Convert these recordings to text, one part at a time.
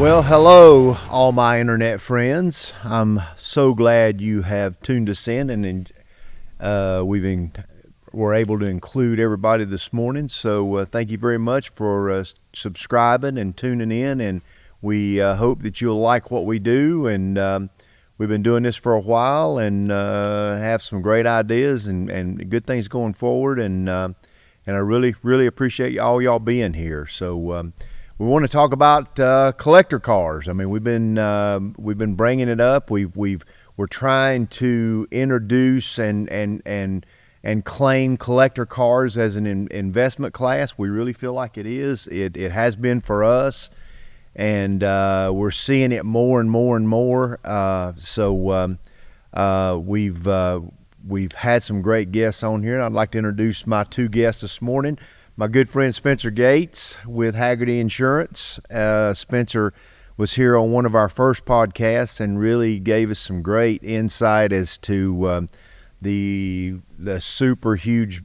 Well, hello, all my internet friends. I'm so glad you have tuned us in, and we're able to include everybody this morning. So thank you very much for subscribing and tuning in, and we hope that you'll like what we do. And we've been doing this for a while, and have some great ideas and good things going forward. And I really appreciate all y'all being here. So. We want to talk about collector cars. I mean, we've been bringing it up. We're trying to introduce and claim collector cars as an investment class. We really feel like it is. It has been for us, and we're seeing it more and more and more. We've had some great guests on here, and I'd like to introduce my two guests this morning. My good friend Spencer Gates with Haggerty Insurance. Spencer was here on one of our first podcasts and really gave us some great insight as to the super huge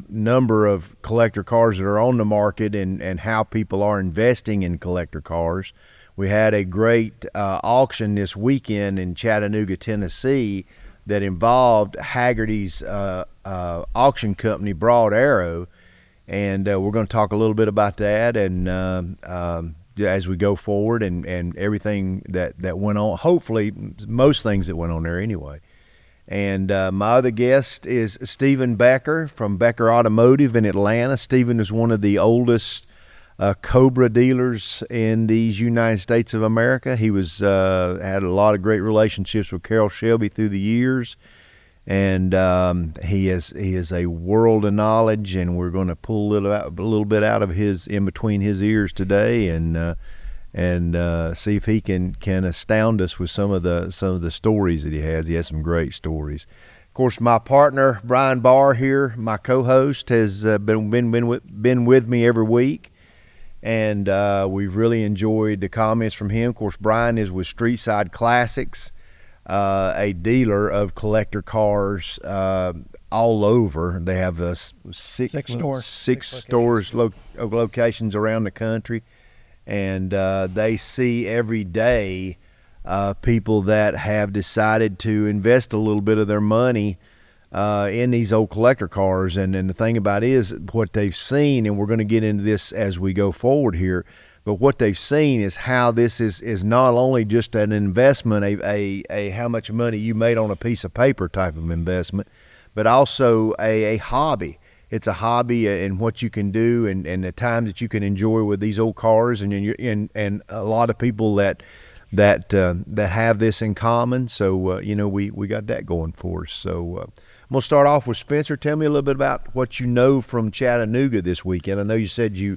number of collector cars that are on the market and how people are investing in collector cars. We had a great auction this weekend in Chattanooga, Tennessee, that involved Haggerty's auction company, Broad Arrow. And we're going to talk a little bit about that and as we go forward and everything that went on, hopefully most things that went on there anyway. And my other guest is Stephen Becker from Becker Automotive in Atlanta. Stephen is one of the oldest Cobra dealers in these United States of America. He was had a lot of great relationships with Carroll Shelby through the years. And he is a world of knowledge, and we're going to pull a little bit out of his in between his ears today, and see if he can astound us with some of the stories that he has. He has some great stories. Of course, my partner Brian Barr here, my co-host, has been with me every week, and we've really enjoyed the comments from him. Of course, Brian is with Streetside Classics. A dealer of collector cars all over. They have six stores locations around the country, and they see every day people that have decided to invest a little bit of their money in these old collector cars. And the thing about it is what they've seen, and we're going to get into this as we go forward here, but what they've seen is how this is not only just an investment, a how much money you made on a piece of paper type of investment, but also a hobby. It's a hobby and what you can do and the time that you can enjoy with these old cars, and a lot of people that have this in common. So we got that going for us. So I'm gonna start off with Spencer. Tell me a little bit about what you know from Chattanooga this weekend. I know you said you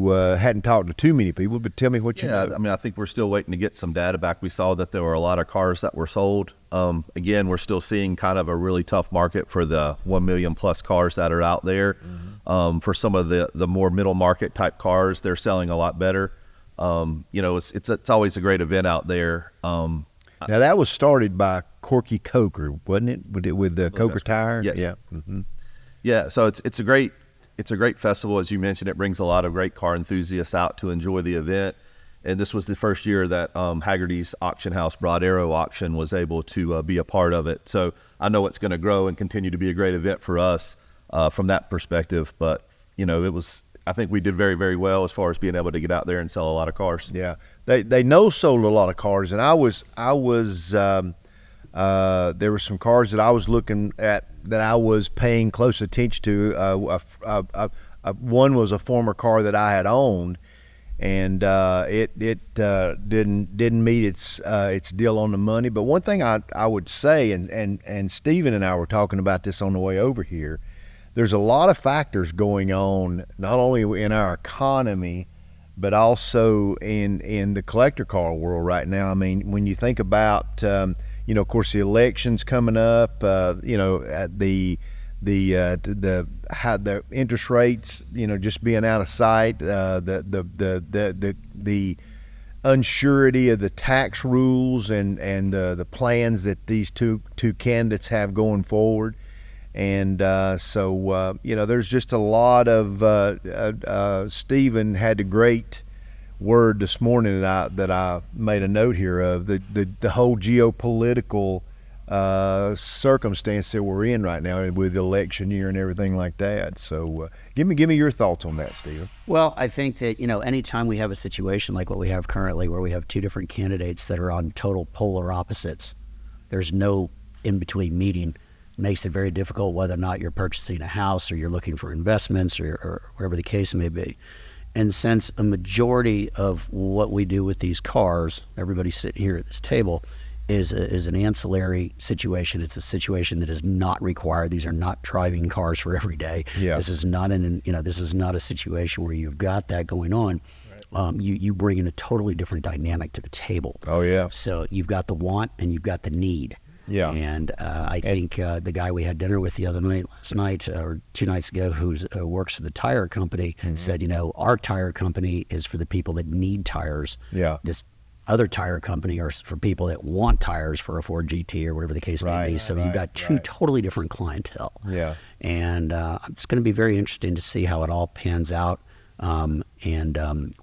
hadn't talked to too many people, but tell me what you know. Yeah, I mean, I think we're still waiting to get some data back. We saw that there were a lot of cars that were sold. Again, we're still seeing kind of a really tough market for the 1 million plus cars that are out there. Mm-hmm. For some of the more middle market type cars, they're selling a lot better. It's always a great event out there. Now that was started by Corky Coker, wasn't it? With the Coker tire? Yes. Yeah. Mm-hmm. Yeah. So it's a great festival. As you mentioned, it brings a lot of great car enthusiasts out to enjoy the event. And this was the first year that Haggerty's auction house, Broad Arrow Auction, was able to be a part of it. So I know it's going to grow and continue to be a great event for us from that perspective. But, I think we did very, very well as far as being able to get out there and sell a lot of cars. Yeah, they sold a lot of cars, and I was there were some cars that I was looking at that I was paying close attention to. One was a former car that I had owned, and it didn't meet its deal on the money. But one thing I would say, and Stephen and I were talking about this on the way over here, there's a lot of factors going on, not only in our economy, but also in the collector car world right now. I mean, when you think about, of course, the elections coming up, the interest rates, just being out of sight, the unsurety of the tax rules and the plans that these two candidates have going forward. And so there's just a lot of Stephen had a great word this morning that I made a note here of the whole geopolitical circumstance that we're in right now with the election year and everything like that. So give me your thoughts on that, Steve. Well, I think that, anytime we have a situation like what we have currently, where we have two different candidates that are on total polar opposites, there's no in-between meeting, makes it very difficult whether or not you're purchasing a house or you're looking for investments or whatever the case may be. And since a majority of what we do with these cars, everybody sitting here at this table, is an ancillary situation. It's a situation that is not required. These are not driving cars for every day. Yeah. This is not this is not a situation where you've got that going on. Right. You bring in a totally different dynamic to the table. Oh yeah. So you've got the want and you've got the need. Yeah. And I think the guy we had dinner with the other night, last night or 2 nights ago, who works for the tire company, said, our tire company is for the people that need tires. Yeah. This other tire company are for people that want tires for a Ford GT or whatever the case may be. So you've got two totally different clientele. Yeah. And it's going to be very interesting to see how it all pans out. And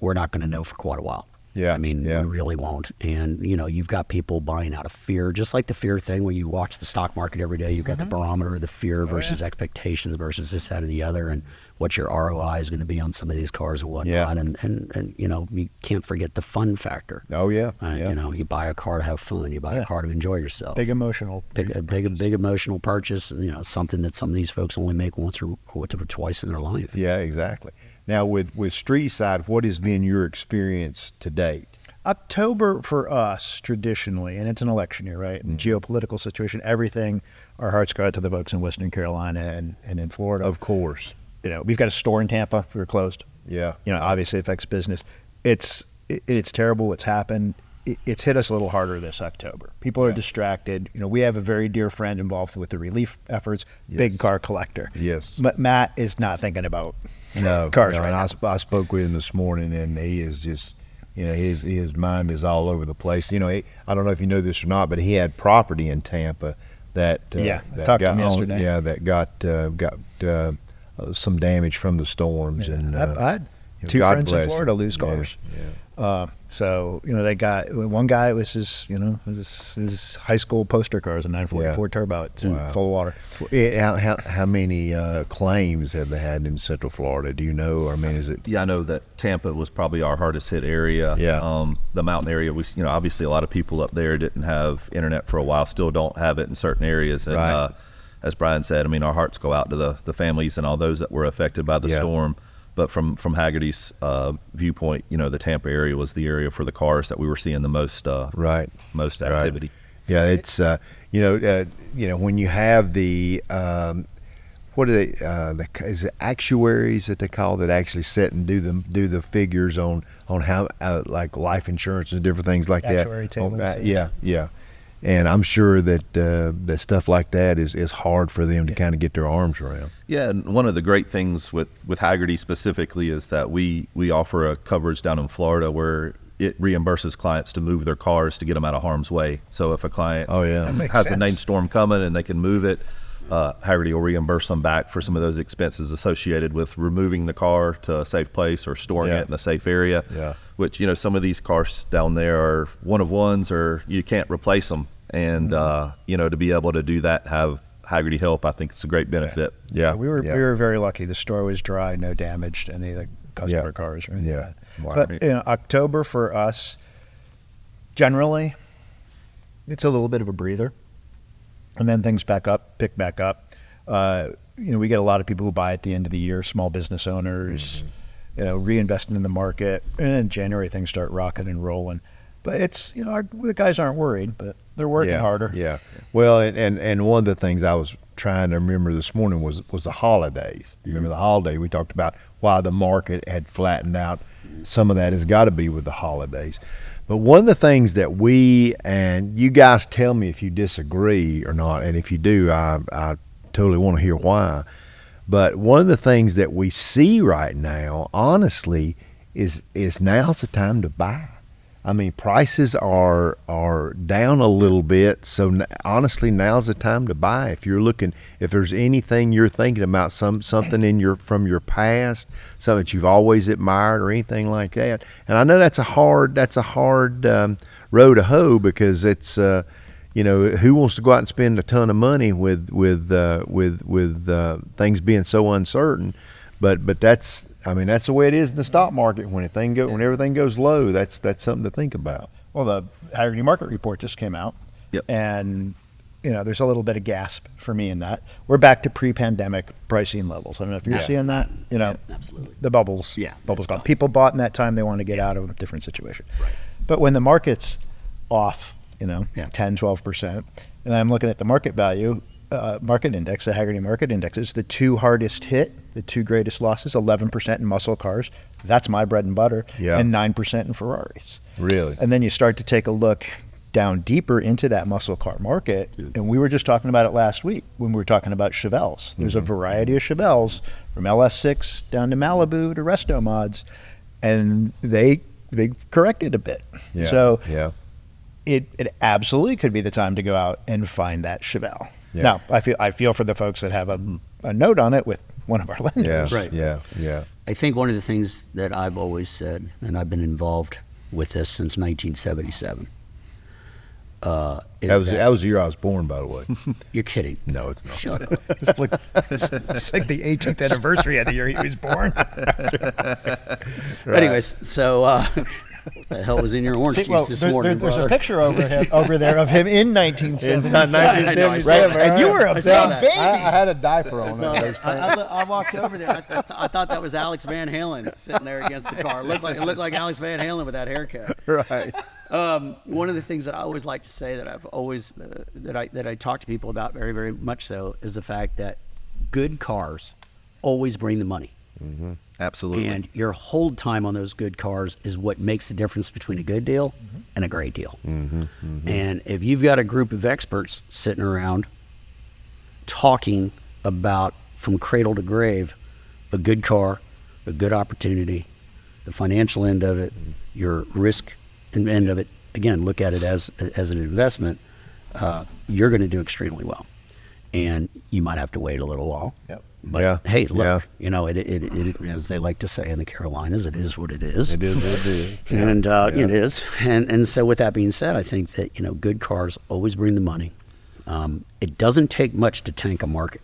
we're not going to know for quite a while. Yeah. I mean, we really won't. And, you've got people buying out of fear, just like the fear thing where you watch the stock market every day. You've got the barometer of the fear versus expectations versus this, that, or the other, and what your ROI is going to be on some of these cars and whatnot. Yeah. And you can't forget the fun factor. Oh, yeah. You buy a car to have fun. You buy a car to enjoy yourself. Big emotional. Big emotional purchase, something that some of these folks only make once or twice in their life. Yeah, exactly. Now, with Street Side, what has been your experience to date? October for us, traditionally, and it's an election year, right? And geopolitical situation, everything, our hearts go out to the folks in Western Carolina and in Florida. Of course. We've got a store in Tampa. We were closed. Yeah. Obviously it affects business. It's terrible what's happened. It's hit us a little harder this October. People are distracted. We have a very dear friend involved with the relief efforts, big car collector. Yes. But Matt is not thinking about cars right and now. I spoke with him this morning, and he is just, his mind is all over the place. I don't know if you know this or not, but he had property in Tampa that I talked to him yesterday. That got some damage from the storms. And I had two God friends in bless Florida him. lose cars. Yeah. So they got one guy. It was his high school poster cars, a 944 turbo. It's full of water. How many claims have they had in Central Florida? Do you know? Or, I mean, is it? Yeah, I know that Tampa was probably our hardest hit area. Yeah. The mountain area was, obviously a lot of people up there didn't have internet for a while, still don't have it in certain areas. And Right. As Brian said, I mean, our hearts go out to the families and all those that were affected by the storm. But from Haggerty's viewpoint, the Tampa area was the area for the cars that we were seeing the most most activity. Yeah, it's when you have the what are they? Is it actuaries that they call that actually sit and do the figures on how like life insurance and different things like Actuary that. tables. Yeah. And I'm sure that stuff like that is hard for them to kind of get their arms around. Yeah, and one of the great things with Haggerty specifically is that we offer a coverage down in Florida where it reimburses clients to move their cars to get them out of harm's way. So if a client has a named storm coming and they can move it, Haggerty will reimburse them back for some of those expenses associated with removing the car to a safe place or storing it in a safe area. Yeah. Which, some of these cars down there are one of ones, or you can't replace them. And, to be able to do that, have Haggerty help, I think it's a great benefit. Yeah. We were very lucky. The store was dry, no damage to any of the customer cars or anything. Yeah. Wow. But October for us, generally, it's a little bit of a breather. And then things pick back up. We get a lot of people who buy at the end of the year, small business owners, reinvesting in the market. And in January, things start rocking and rolling. But it's, the guys aren't worried, but they're working harder. Yeah. Well, and one of the things I was trying to remember this morning was the holidays. Remember the holiday? We talked about why the market had flattened out. Some of that has got to be with the holidays. But one of the things that and you guys tell me if you disagree or not, and if you do, I totally want to hear why. But one of the things that we see right now, honestly, is now's the time to buy. I mean, prices are down a little bit. So honestly, now's the time to buy. If there's anything you're thinking about, something from your past, something that you've always admired or anything like that. And I know that's a hard row to hoe, because it's who wants to go out and spend a ton of money with things being so uncertain. But that's the way it is in the stock market. When everything goes low, that's something to think about. Well, the Hagerty market report just came out. Yep. And there's a little bit of gasp for me in that. We're back to pre-pandemic pricing levels. I don't know if you're seeing that. Absolutely. The bubbles. Yeah, Bubbles gone. People bought in that time. They want to get out of a different situation. Right. But when the market's off, 10, Yeah. 12%, and I'm looking at the market value, market index, the Hagerty market index, is the two hardest hit, the two greatest losses, 11% in muscle cars. That's my bread and butter. Yeah. And 9% in Ferraris. Really? And then you start to take a look down deeper into that muscle car market. And we were just talking about it last week when we were talking about Chevelles. There's a variety of Chevelles, from LS6 down to Malibu to Resto mods, and they've corrected a bit. Yeah. So yeah. It absolutely could be the time to go out and find that Chevelle. Yeah. Now, I feel for the folks that have a note on it with one of our lenders. Yeah. Right. Yeah. I think one of the things that I've always said, and I've been involved with this since 1977, is That was the year I was born, by the way. you're kidding. No, it's not. Shut up. It's like the 18th anniversary of the year he was born. Anyways, so what the hell was in your orange juice this morning, there's brother? a picture over there of him in 1977. It's not 1977, Right? And you were a I big saw that. baby. I had a diaper on So it. I walked over there. I thought that was Alex Van Halen sitting there against the car. It looked like Alex Van Halen with that haircut. Right. One of the things that I always like to say that I've always that I talk to people about very, very much so is the fact that good cars always bring the money. Absolutely. And your hold time on those good cars is what makes the difference between a good deal and a great deal. And if you've got a group of experts sitting around talking about, from cradle to grave, a good car, a good opportunity, the financial end of it, your risk end of it, again, look at it as an investment, you're going to do extremely well. And you might have to wait a little while. Yep. But hey, look, Yeah. it, as they like to say in the Carolinas, it is what it is. It is what it is. And it is. And so with that being said, I think that, good cars always bring the money. It doesn't take much to tank a market.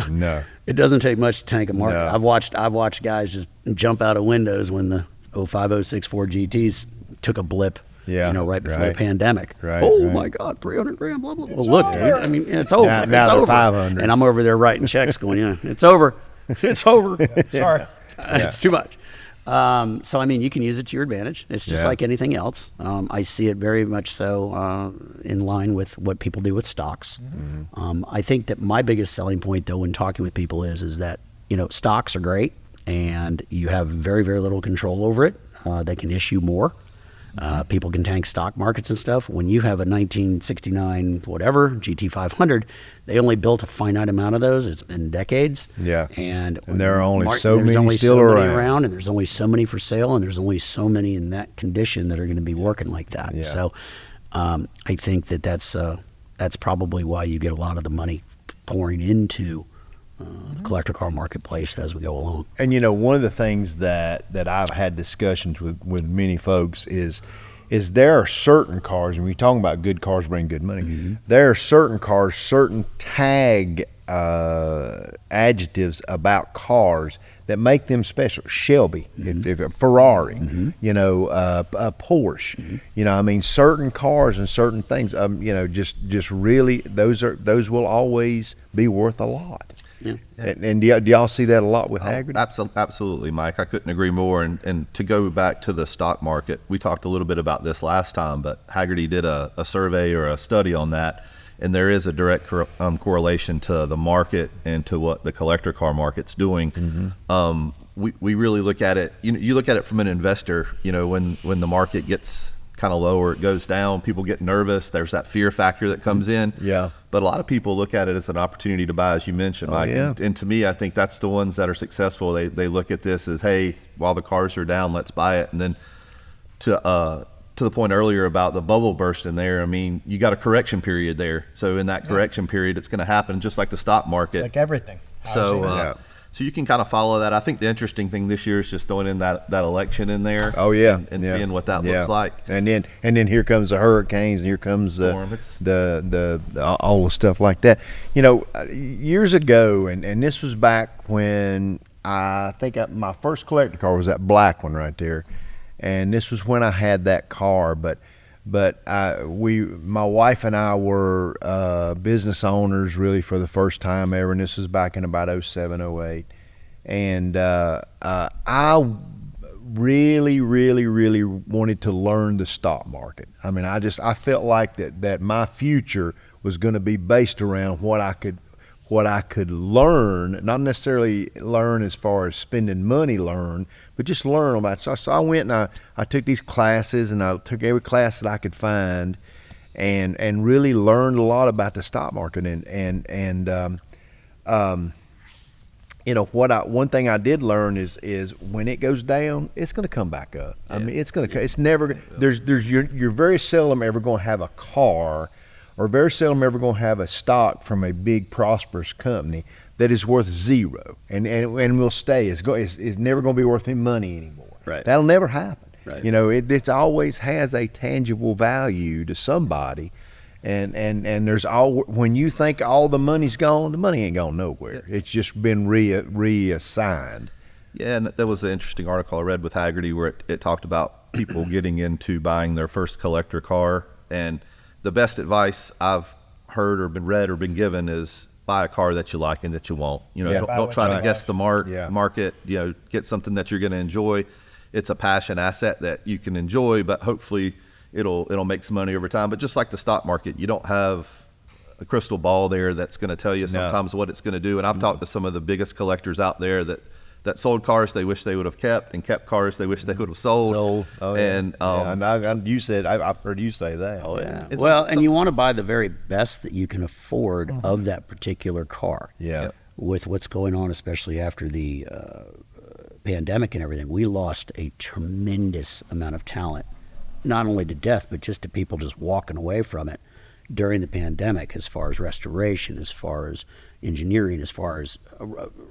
No. It doesn't take much to tank a market. No. I've watched guys just jump out of windows when the 05, 06 Ford GTs took a blip. Yeah, right before right. the pandemic. Right, Oh right. my God, 300 grand, blah blah blah. Well, look, dude. I mean, it's over. Now it's they're over. 500. And I'm over there writing checks, going, yeah, it's over. It's over. Sorry. It's too much. So I mean, you can use it to your advantage. It's just Yeah. like anything else. I see it very much so in line with what people do with stocks. I think that my biggest selling point, though, when talking with people is that stocks are great, and you have very, very little control over it. They can issue more. People can tank stock markets and stuff. When you have a 1969 whatever GT500, they only built a finite amount of those. It's been decades. Yeah. And there are only so there's many only still so many around. and there's only so many for sale, and there's only so many in that condition that are going to be working like that. Yeah. So I think that's probably why you get a lot of the money pouring into the collector car marketplace as we go along. And one of the things that I've had discussions with many folks is there are certain cars, and we're talking about good cars bring good money. There are certain cars, certain tag adjectives about cars that make them special. Shelby, if a Ferrari, a Porsche. I mean, certain cars and certain things. Just really those will always be worth a lot. Yeah. And do y'all see that a lot with Hagerty? Absolutely, Mike. I couldn't agree more. And to go back to the stock market, we talked a little bit about this last time, but Hagerty did a survey or a study on that, and there is a direct correlation to the market and to what the collector car market's doing. We really look at it. You look at it from an investor. When the market gets kind of low or it goes down, people get nervous. There's that fear factor that comes in. Yeah. But a lot of people look at it as an opportunity to buy, as you mentioned, Mike. Yeah. And to me, I think that's the ones that are successful. They look at this as, hey, while the cars are down, let's buy it. And then to the point earlier about the bubble burst in there, I mean, you got a correction period there. So in that correction period, it's going to happen just like the stock market. Like everything. So so you can kind of follow that. I think the interesting thing this year is just throwing in that election in there. Oh yeah, and seeing what that looks like. And then here comes the hurricanes, and here comes the all the stuff like that. You know, years ago, and this was back when I think my first collector car was that black one right there, and this was when I had that car. But my wife and I were business owners really for the first time ever, and this was back in about 07, 08. And I really wanted to learn the stock market. I mean, I felt like that my future was going to be based around what I could learn, not necessarily learn as far as spending money but just learn about it. So I went and I took these classes, and I took every class that I could find, and really learned a lot about the stock market. You know, one thing I did learn is when it goes down, it's going to come back up. I mean, it's never, you're very seldom ever going to have a car, or very seldom ever going to have a stock from a big prosperous company that is worth zero and will stay. It's never going to be worth any money anymore. Right. That'll never happen. Right. You know, it always has a tangible value to somebody. And there's when you think all the money's gone, the money ain't gone nowhere. It's just been reassigned. Yeah, and there was an interesting article I read with Haggerty where it talked about people getting into buying their first collector car, and the best advice I've heard or been read or been given is buy a car that you like and that you want. You know, don't try to guess the market. You know, get something that you're going to enjoy. It's a passion asset that you can enjoy, but hopefully it'll make some money over time. But just like the stock market, you don't have a crystal ball there that's going to tell you sometimes what it's going to do. And I've talked to some of the biggest collectors out there that sold cars they wish they would have kept, and kept cars they wish they would have sold. Oh, and you said I've heard you say that. Oh yeah. Well, and you want to buy the very best that you can afford of that particular car. Yeah. With what's going on, especially after the pandemic and everything, we lost a tremendous amount of talent, not only to death, but just to people just walking away from it during the pandemic, as far as restoration, as far as engineering, as far as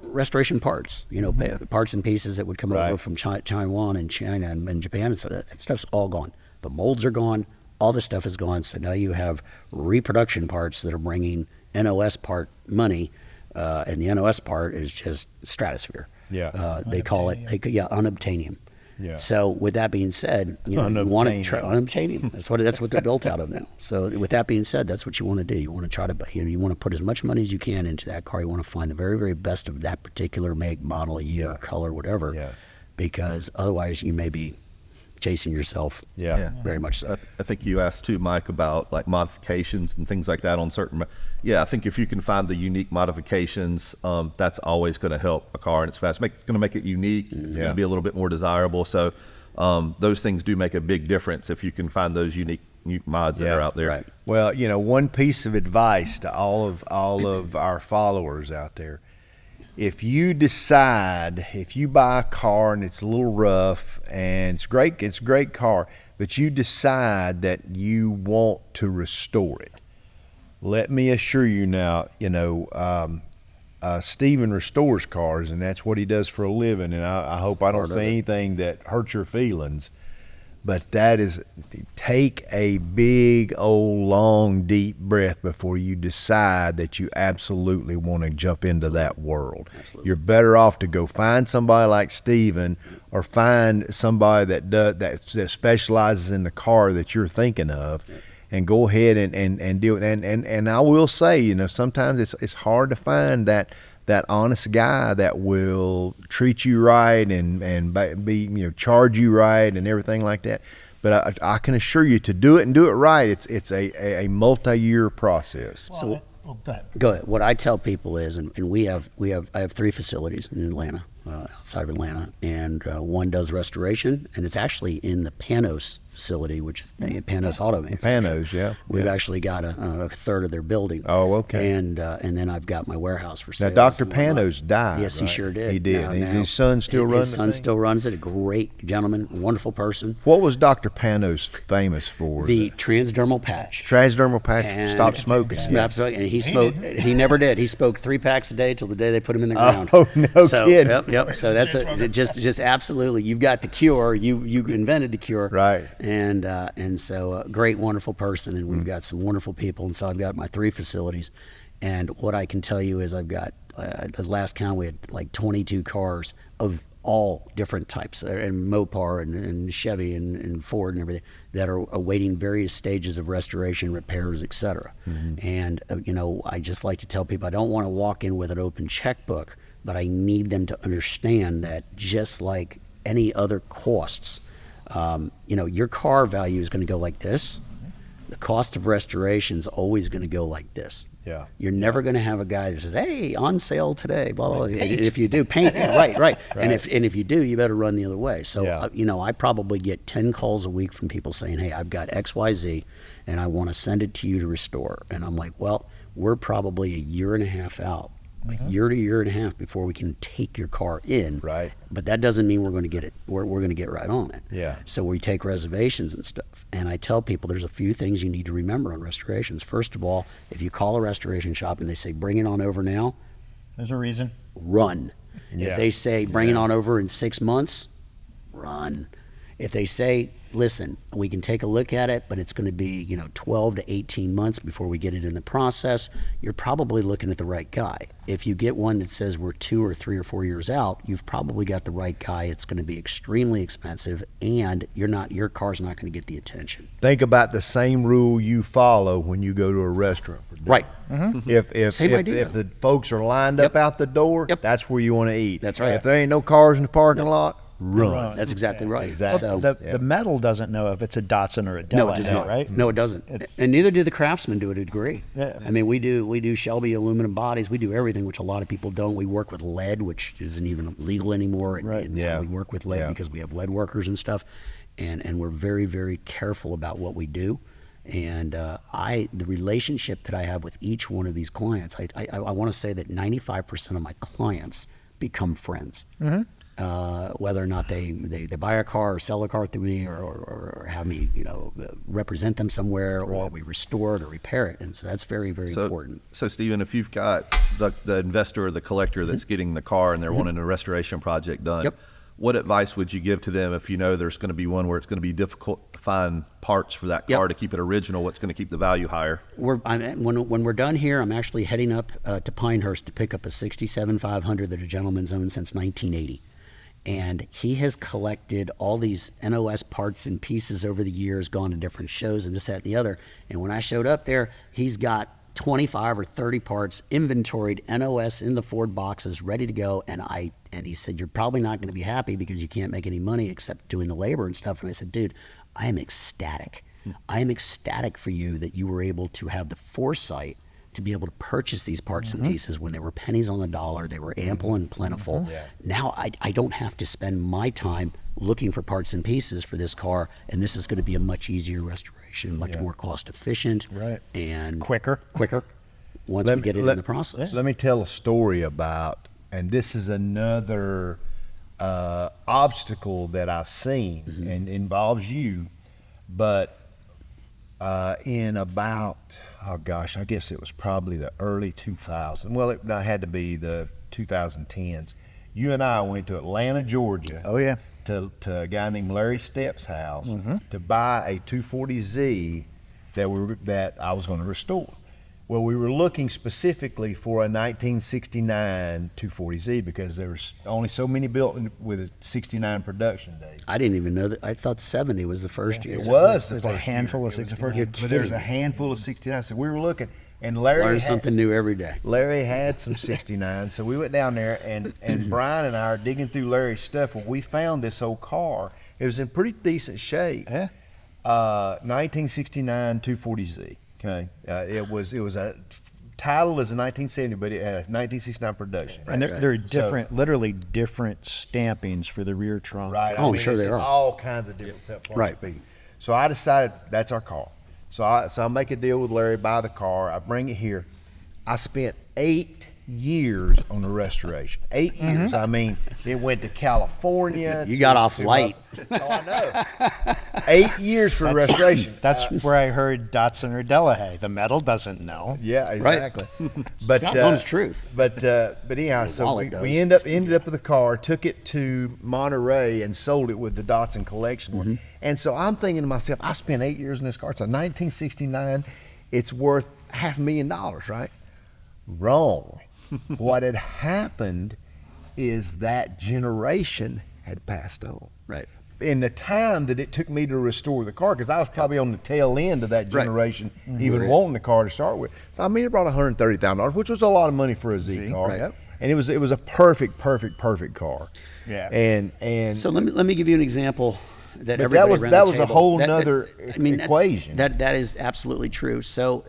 restoration parts, you know, parts and pieces that would come over from Taiwan and China and Japan. So that stuff's all gone. The molds are gone. All this stuff is gone. So now you have reproduction parts that are bringing NOS part money, and the NOS part is just stratosphere. Yeah. They call it unobtainium. Yeah. So with that being said, you want to try unobtainium. That's what they're built out of now. So with that being said, that's what you want to do. You want to try to, you want to put as much money as you can into that car. You want to find the very, very best of that particular make, model, year, color, whatever. Yeah. Because otherwise you may be chasing yourself. Very much so. I think you asked too, Mike, about like modifications and things like that on certain. Yeah, I think if you can find the unique modifications, that's always going to help a car, and it's fast. It's going to make it unique. It's going to be a little bit more desirable. So those things do make a big difference if you can find those unique mods that are out there. Right. Well, you know, one piece of advice to all of our followers out there: if you buy a car and it's a little rough and it's a great car, but you decide that you want to restore it, let me assure you now, you know, Stephen restores cars, and that's what he does for a living. And I hope I don't say anything that hurts your feelings, but that is, take a big old long deep breath before you decide that you absolutely want to jump into that world. Absolutely. You're better off to go find somebody like Stephen, or find somebody that specializes in the car that you're thinking of, and go ahead and do it. And I will say, you know, sometimes it's hard to find that honest guy that will treat you right and be, you know, charge you right and everything like that. But I can assure you, to do it and do it right, it's a multi-year process. Well, go ahead. Go ahead. What I tell people is, and I have 3 facilities in Atlanta, outside of Atlanta, and one does restoration, and it's actually in the Panos facility, which is Panos Auto Panos, yeah. We've actually got a third of their building. Oh, okay. And then I've got my warehouse for sales. Now, Dr. and whatnot. Panos died. Yes, he right? sure did. He did. Now, His son still runs His son still runs it. A great gentleman, wonderful person. What was Dr. Panos famous for? The transdermal patch. Transdermal patch. And Stop smoking. Stop smoking. And he smoked. He never did. He smoked 3 packs a day till the day they put him in the ground. Oh, no so, kidding. Yep. So that's just absolutely. You've got the cure. You invented the cure. Right. And so great, wonderful person, and we've got some wonderful people. And so I've got my 3 facilities, and what I can tell you is I've got the last count we had like 22 cars of all different types, and Mopar and Chevy and Ford and everything, that are awaiting various stages of restoration, repairs, etc. And I just like to tell people I don't want to walk in with an open checkbook, but I need them to understand that just like any other costs, your car value is going to go like this. The cost of restoration is always going to go like this. Yeah. You're never going to have a guy that says, "Hey, on sale today," blah blah. And if you do, paint. Yeah, right. And if you do, you better run the other way. So I probably get 10 calls a week from people saying, "Hey, I've got XYZ, and I want to send it to you to restore." And I'm like, "Well, we're probably a year and a half out." Like year to year and a half before we can take your car in. Right. But that doesn't mean we're going to get it. We're going to get right on it. Yeah. So we take reservations and stuff. And I tell people there's a few things you need to remember on restorations. First of all, if you call a restoration shop and they say, "Bring it on over now," There's a reason. run. Yeah. If they say, "Bring it on over in 6 months," run. If they say, "Listen, we can take a look at it, but it's going to be 12 to 18 months before we get it in the process," you're probably looking at the right guy. If you get one that says we're 2 or 3 or 4 years out, you've probably got the right guy. It's going to be extremely expensive, and your car's not going to get the attention. Think about the same rule you follow when you go to a restaurant for dinner. Right. If Same idea. the folks are lined up out the door, that's where you want to eat. That's right. If there ain't no cars in the parking lot, run. That's exactly right. Exactly. So, The metal doesn't know if it's a Datsun or a Dell, no, it does not. right? No, it doesn't. It's- And neither do the craftsmen to a degree. Yeah. I mean, we do Shelby aluminum bodies. We do everything, which a lot of people don't. We work with lead, which isn't even legal anymore. And Yeah. we work with lead Yeah. because we have lead workers and stuff. And we're very, very careful about what we do. And the relationship that I have with each one of these clients, I want to say that 95% of my clients become friends. Whether or not they buy a car or sell a car through me or have me represent them somewhere, or we restore it or repair it, and so that's very, very important. So Stephen, if you've got the investor or the collector that's getting the car and they're wanting a restoration project done, Yep. what advice would you give to them if you know there's going to be one where it's going to be difficult to find parts for that car to keep it original? What's going to keep the value higher? When we're done here, I'm actually heading up to Pinehurst to pick up a 67 500 that a gentleman's owned since 1980. And he has collected all these NOS parts and pieces over the years, gone to different shows and this, that, and the other. And when I showed up there, he's got 25 or 30 parts inventoried, NOS in the Ford boxes, ready to go. And he said, "You're probably not going to be happy because you can't make any money except doing the labor and stuff." And I said, "Dude, I am ecstatic. I am ecstatic for you that you were able to have the foresight to be able to purchase these parts and pieces when they were pennies on the dollar. They were ample and plentiful. Now I don't have to spend my time looking for parts and pieces for this car, and this is going to be a much easier restoration, much more cost efficient, and Quicker. once we get it in the process." Let me tell a story about, and this is another obstacle that I've seen and involves you, but in about, I guess it was probably the early 2000s. Well, it had to be the 2010s. You and I went to Atlanta, Georgia. Oh, yeah. To a guy named Larry Stepp's house to buy a 240Z that I was going to restore. Well, we were looking specifically for a 1969 240Z because there was only so many built with a 69 production date. I didn't even know that. I thought 70 was the first year. It was the There's first a handful year. of It was 64. the first- But there was a handful of 69. So we were looking, and Larry Learn had, something new every day. Larry had some 69. So we went down there, and Brian and I are digging through Larry's stuff. Well, we found this old car. It was in pretty decent shape. Yeah. 1969 240Z. Okay, it was a title as a 1970, but it had a 1969 production. And there are different, literally different stampings for the rear trunk. Right. Oh, I'm sure they it's are. all kinds of different parts. Right. of people. So I decided that's our car. So I make a deal with Larry, buy the car, I bring it here. I spent 8 years on the restoration. 8 years. I mean, it went to California. You got off light. Oh, I know. 8 years for restoration. That's where I heard Datsun or Delahaye. The metal doesn't know. Yeah, exactly. But Scott's honest truth. But anyhow, so wallet we ended up with the car, took it to Monterey, and sold it with the Datsun collection one. And so I'm thinking to myself, I spent 8 years in this car. It's a 1969. It's worth $500,000, right? Wrong. What had happened is that generation had passed on. Right. In the time that it took me to restore the car, because I was probably on the tail end of that generation, even wanting the car to start with. So I mean, it brought $130,000, which was a lot of money for a Z car. Right. And it was a perfect car. Yeah. And So let me give you an example that but everybody that was around that the was a table- whole that- nother I mean, equation. That is absolutely true. So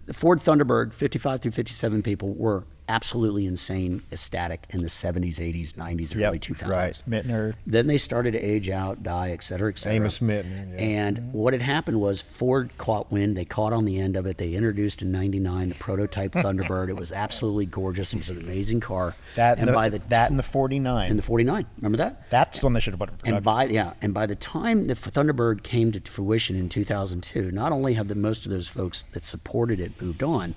the Ford Thunderbird 55 through 57 people were absolutely insane, ecstatic in the 70s, 80s, 90s, and Yep, early 2000s. right. Mittner. Then they started to age out, die, et cetera, et cetera. Amos Mittner, yeah. And what had happened was Ford caught wind. They caught on the end of it. They introduced in '99 the prototype Thunderbird. It was absolutely gorgeous. It was an amazing car. That and in the 49. in the 49. Remember that? That's the one they should have put in production. And by the time the Thunderbird came to fruition in 2002, not only have most of those folks that supported it moved on,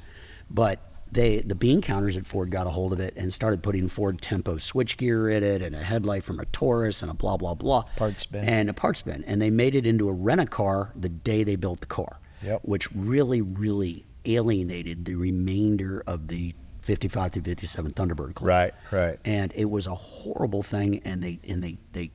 but the bean counters at Ford got a hold of it and started putting Ford Tempo switchgear in it and a headlight from a Taurus and a blah blah blah Parts bin. and a parts bin, and they made it into a rent-a-car the day they built the car, Yep. which really alienated the remainder of the 55 through 57 Thunderbird club. Right. And it was a horrible thing, and they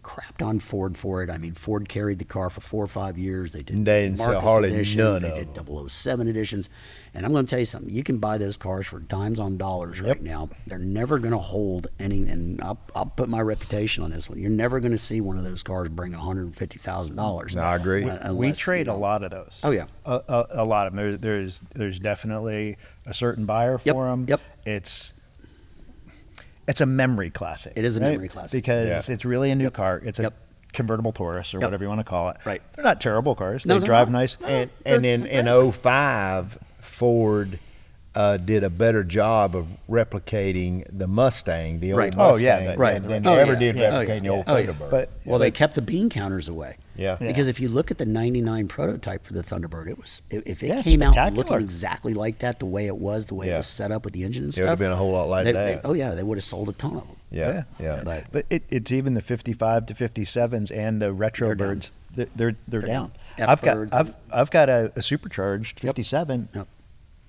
crapped on Ford for it. I mean, Ford carried the car for 4 or 5 years. They did And they didn't sell Marcus hardly editions, none they of did them. 007 editions. And I'm going to tell you something. You can buy those cars for dimes on dollars right now. They're never going to hold any, and I'll put my reputation on this one. You're never going to see one of those cars bring $150,000. No, I agree. We trade a lot of those. Oh, yeah. A lot of them. There's definitely a certain buyer Yep, for them. yep. It's a memory classic. It is a right? memory classic. because it's really a new car. It's a Yep. convertible Taurus or Yep. whatever you want to call it. Right. They're not terrible cars. No, They they're drive not. nice. And in '05, Ford did a better job of replicating the Mustang, the old Right. Mustang, Oh, yeah, right. than Oh, they ever yeah. did Yeah. replicating the old Oh, yeah. Thunderbird. But Well, they kept the bean counters away. Yeah. Because if you look at the '99 prototype for the Thunderbird, if it Yeah, came out spectacular. looking exactly like that, the way it was, the way it Yeah. was set up with the engine and It stuff, would have been a whole lot like that. oh yeah, they would have sold a ton of them. yeah. But it's even the 55 to 57s and the retro They're down. birds. They're down. down. F-birds. I've got a supercharged 57, Yep.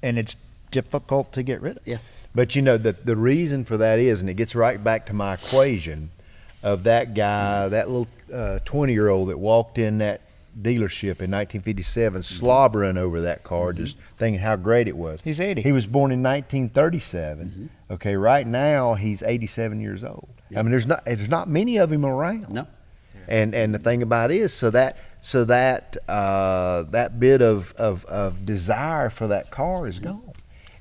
and it's difficult to get rid of. Yeah. But you know the reason for that is, and it gets right back to my equation of that guy, that little 20-year-old that walked in that dealership in 1957, slobbering over that car, just thinking how great it was. He's 80. He was born in 1937. Okay, right now he's 87 years old. I mean, there's not many of him around. No. And the thing about it is, so that bit of desire for that car is gone.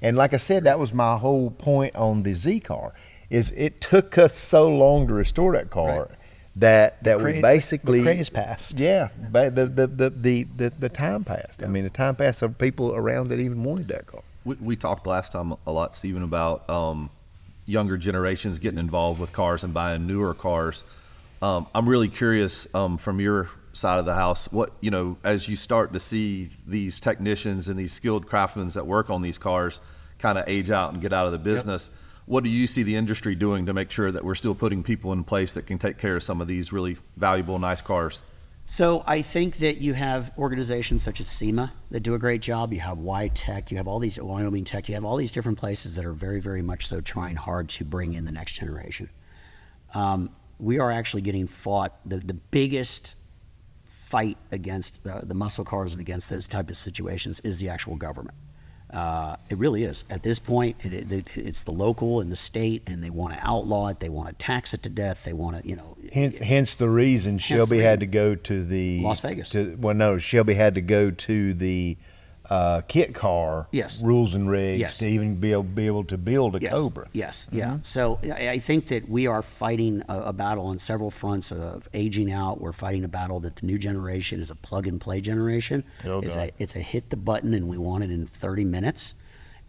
And like I said, that was my whole point on the Z car. Is it took us so long to restore that car Right. that we basically the craze passed. Yeah, the time passed. I mean, the time passed of people around that even wanted that car. We talked last time a lot, Stephen, about younger generations getting involved with cars and buying newer cars. I'm really curious from your side of the house, what, as you start to see these technicians and these skilled craftsmen that work on these cars kind of age out and get out of the business, what do you see the industry doing to make sure that we're still putting people in place that can take care of some of these really valuable, nice cars? So I think that you have organizations such as SEMA that do a great job. You have Y-Tech, you have all these, Wyoming Tech, you have all these different places that are very, very much so trying hard to bring in the next generation. We are actually getting fought, the biggest fight against the muscle cars and against those type of situations is the actual government. It really is. At this point, it's the local and the state, and they want to outlaw it. They want to tax it to death. They want to, Hence the reason Shelby had to go to the Las Vegas. Shelby had to go to the kit car Yes. rules and regs Yes. to even be able to build a Yes. Cobra. Yes, yeah. So I think that we are fighting a battle on several fronts of aging out. We're fighting a battle that the new generation is a plug-and-play generation. Oh, it's God. a hit the button and we want it in 30 minutes.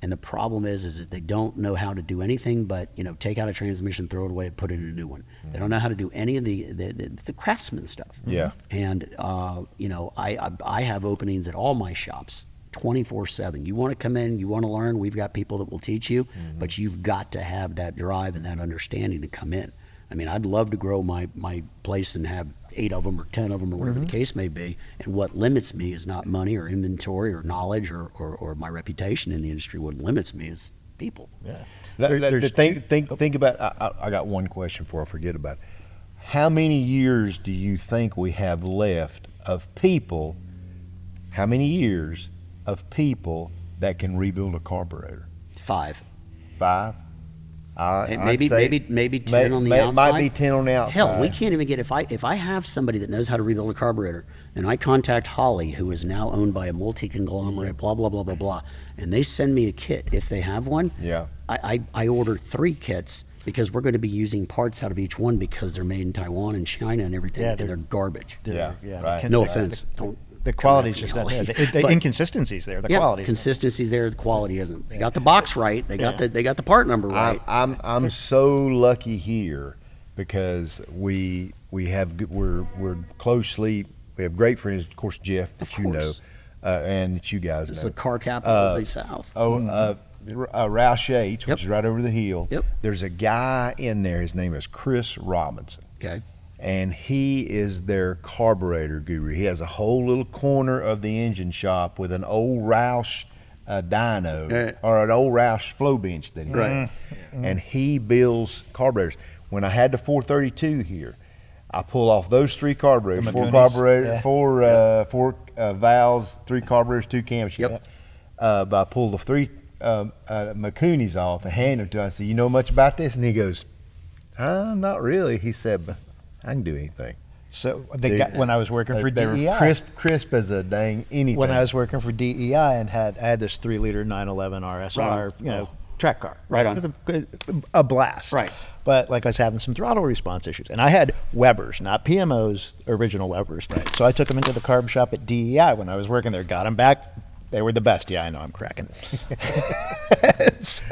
And the problem is that they don't know how to do anything but, take out a transmission, throw it away, and put in a new one. They don't know how to do any of the craftsman stuff. Yeah. And, I have openings at all my shops 24/7. You want to come in, you want to learn, we've got people that will teach you, but you've got to have that drive and that understanding to come in. I mean, I'd love to grow my place and have 8 of them or 10 of them or whatever the case may be. And what limits me is not money or inventory or knowledge or my reputation in the industry. What limits me is people. Yeah. Think about. I got one question before I forget about it. How many years do you think we have left of people? How many years of people that can rebuild a carburetor? 5. 5. Maybe 10 on the outside. Might be 10 on the outside. Hell, we can't even get if I have somebody that knows how to rebuild a carburetor, and I contact Holly, who is now owned by a multi-conglomerate, blah blah blah blah blah, and they send me a kit if they have one. Yeah. I order 3 kits because we're going to be using parts out of each one because they're made in Taiwan and China and everything, Yeah, and they're garbage. Yeah, right. No offense. Don't. The quality's come just after not me, there. Holly. The But- inconsistencies there. The yeah, quality's consistency there. The quality isn't. They got the box right. They got they got the part number right. I'm so lucky here because we're closely. We have great friends, of course, Jeff, that Of you know, course. And that you guys It's know. the car capital of the South. Roush Yates, Yep. which is right over the hill. Yep. There's a guy in there. His name is Chris Robinson. Okay. And he is their carburetor guru. He has a whole little corner of the engine shop with an old Roush dyno or an old Roush flow bench that he has. And he builds carburetors. When I had the 432 here, I pull off those 3 carburetors, The 4 Macounies. carburetors, Yeah. 4 valves, 3 carburetors, 2 camshafts. Yep. But I pulled the 3 Macounies off and handed them to him. I said, "You know much about this?" And he goes, "Not really." He said, "But I can do anything." So when I was working for They were DEI, crisp as a dang anything. when I was working for DEI and I had this 3-liter 911 RSR, Right. track car. Right on. It was a blast. Right. But like I was having some throttle response issues, and I had Webers, not PMOs, original Webers. Right. So I took them into the carb shop at DEI when I was working there. Got them back. They were the best. Yeah, I know I'm cracking. So,